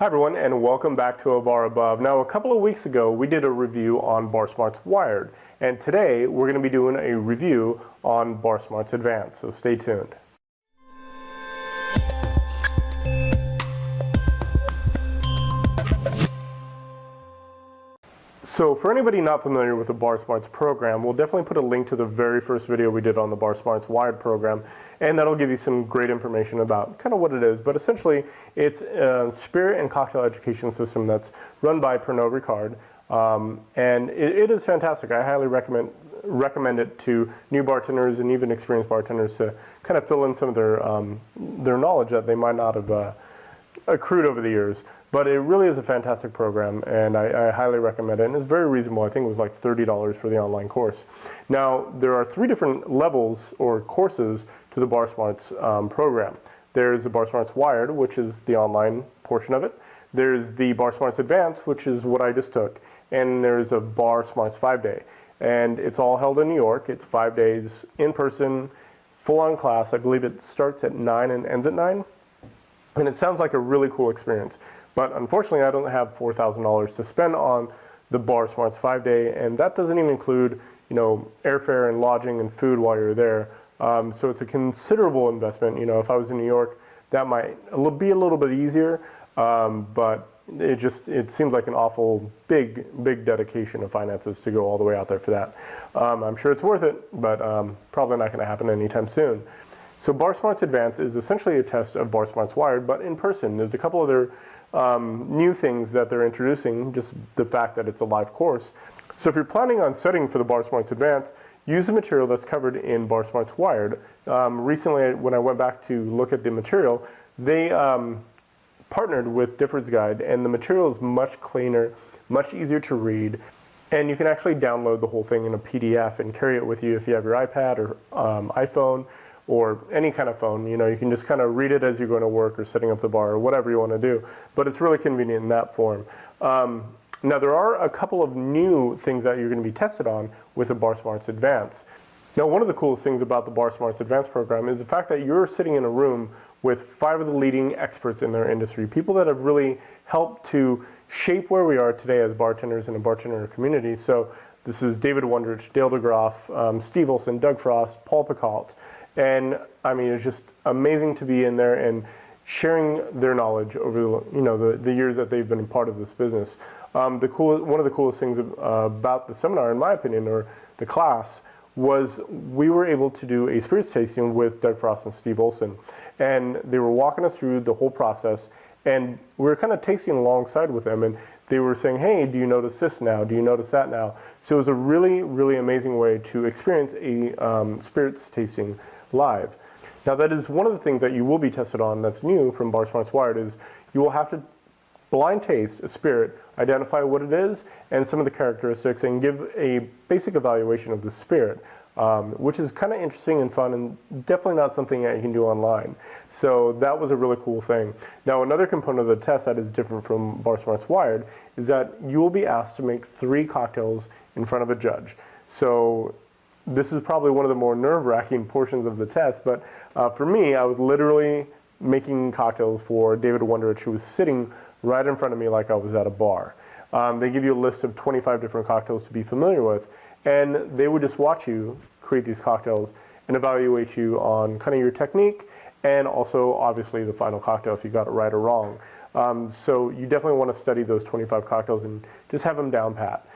Hi everyone, and welcome back to A Bar Above. Now, a couple of weeks ago, we did a review on BarSmarts Wired, and today we're going to be doing a review on BarSmarts Advanced, so stay tuned. So for anybody not familiar with the BarSmarts program, we'll definitely put a link to the very first video we did on the BarSmarts Wired program, and that'll give you some great information about kind of what it is. But essentially, it's a spirit and cocktail education system that's run by Pernod Ricard, and it is fantastic. I highly recommend it to new bartenders and even experienced bartenders to kind of fill in some of their knowledge that they might not have accrued over the years. But it really is a fantastic program, and I highly recommend it. And it's very reasonable. I think it was like $30 for the online course. Now, there are three different levels or courses to the BarSmarts program. There's the BarSmarts Wired, which is the online portion of it. There's the BarSmarts Advanced, which is what I just took. And there's a BarSmarts 5-day. And it's all held in New York. It's 5 days in person, full-on class. I believe it starts at 9 and ends at 9. And it sounds like a really cool experience. But unfortunately, I don't have $4,000 to spend on the BarSmarts 5-day, and that doesn't even include, airfare and lodging and food while you're there. So it's a considerable investment. If I was in New York, that might be a little bit easier, but it seems like an awful big dedication of finances to go all the way out there for that. I'm sure it's worth it, but probably not going to happen anytime soon. So BarSmarts Advanced is essentially a test of BarSmarts Wired, but in person. There's a couple other new things that they're introducing, just the fact that it's a live course. So if you're planning on studying for the BarSmarts Advanced, use the material that's covered in BarSmarts Wired. Recently, when I went back to look at the material, they partnered with Difford's Guide, and the material is much cleaner, much easier to read, and you can actually download the whole thing in a PDF and carry it with you if you have your iPad or iPhone, or any kind of phone. You can just kind of read it as you're going to work or setting up the bar or whatever you want to do. But it's really convenient in that form. Now, there are a couple of new things that you're going to be tested on with the BarSmarts Advanced. Now, one of the coolest things about the BarSmarts Advanced program is the fact that you're sitting in a room with 5 of the leading experts in their industry, people that have really helped to shape where we are today as bartenders in a bartender community. So this is David Wondrich, Dale DeGroff, Steve Olson, Doug Frost, Paul Picault. And I mean, it's just amazing to be in there and sharing their knowledge over the years that they've been a part of this business. One of the coolest things about the seminar, in my opinion, or the class, was we were able to do a spirits tasting with Doug Frost and Steve Olson, and they were walking us through the whole process, and we were kind of tasting alongside with them, and they were saying, hey, do you notice this now? Do you notice that now? So it was a really, really amazing way to experience a spirits tasting live. Now, that is one of the things that you will be tested on that's new from BarSmarts Wired, is you will have to blind taste a spirit, identify what it is and some of the characteristics, and give a basic evaluation of the spirit, which is kind of interesting and fun, and definitely not something that you can do online. So that was a really cool thing. Now, another component of the test that is different from BarSmarts Wired is that you will be asked to make 3 cocktails in front of a judge. So this is probably one of the more nerve-wracking portions of the test, but for me, I was literally making cocktails for David Wondrich, who was sitting right in front of me like I was at a bar. They give you a list of 25 different cocktails to be familiar with, and they would just watch you create these cocktails and evaluate you on kind of your technique, and also obviously the final cocktail if you got it right or wrong. So you definitely want to study those 25 cocktails and just have them down pat.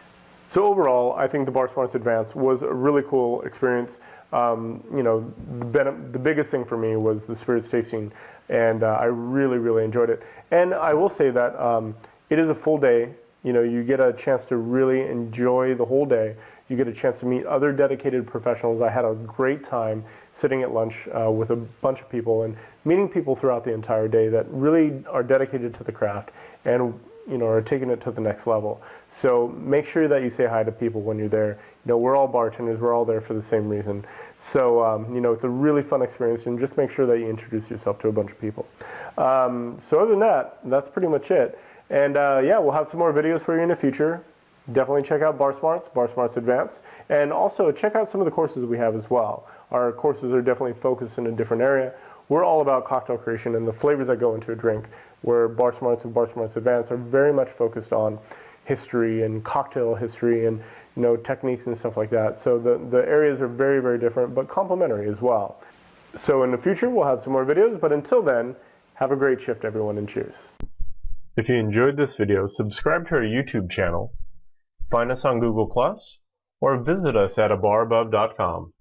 So overall, I think the BarSmarts Advanced was a really cool experience. The biggest thing for me was the spirits tasting, and I really, really enjoyed it. And I will say that it is a full day. You get a chance to really enjoy the whole day. You get a chance to meet other dedicated professionals. I had a great time sitting at lunch with a bunch of people and meeting people throughout the entire day that really are dedicated to the craft and are taking it to the next level. So make sure that you say hi to people when you're there. We're all bartenders, we're all there for the same reason. So, it's a really fun experience, and just make sure that you introduce yourself to a bunch of people. So other than that, that's pretty much it. And yeah, we'll have some more videos for you in the future. Definitely check out BarSmarts Advanced, and also check out some of the courses we have as well. Our courses are definitely focused in a different area. We're all about cocktail creation and the flavors that go into a drink. where BarSmarts and BarSmarts Advanced are very much focused on history and cocktail history and techniques and stuff like that. So the areas are very, very different, but complementary as well. So in the future, we'll have some more videos, but until then, have a great shift, everyone, and cheers. If you enjoyed this video, subscribe to our YouTube channel, find us on Google+, or visit us at abarabove.com.